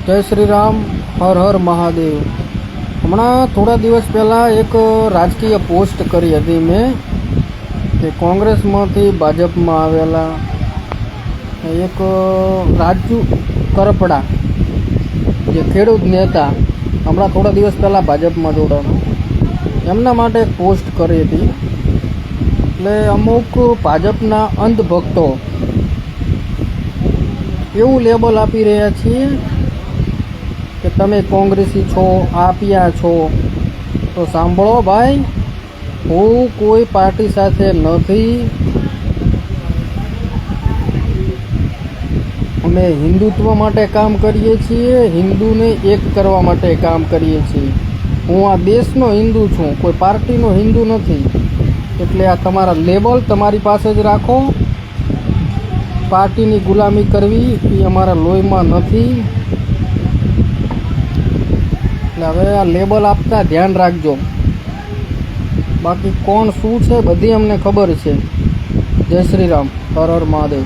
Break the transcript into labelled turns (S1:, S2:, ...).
S1: જય શ્રી રામ, હર હર મહાદેવ. હમણાં થોડા દિવસ પહેલાં એક રાજકીય પોસ્ટ કરી હતી મેં કે કોંગ્રેસમાંથી ભાજપમાં આવેલા એક રાજુ કરપડા જે ખેડૂત નેતા હમણાં થોડા દિવસ પહેલાં ભાજપમાં જોડાણા, એમના માટે એક પોસ્ટ કરી હતી. એટલે અમુક ભાજપના અંધભક્તો એવું લેબલ આપી રહ્યા છીએ કે તમે કોંગ્રેસી છો, આપિયા છો. તો સાંભળો ભાઈ, હું કોઈ પાર્ટી સાથે નથી. અમે હિન્દુત્વ માટે કામ કરીએ છીએ, હિન્દુને એક કરવા માટે કામ કરીએ છીએ. હું આ દેશનો હિન્દુ છું, કોઈ પાર્ટીનો હિન્દુ નથી. એટલે આ તમારા લેબલ તમારી પાસે જ રાખો. પાર્ટીની ગુલામી કરવી એ અમારા લોહીમાં નથી. એટલે હવે આ લેબલ આપતા ધ્યાન રાખજો. બાકી કોણ શું છે બધી અમને ખબર છે. જય શ્રી રામ, હર હર મહાદેવ.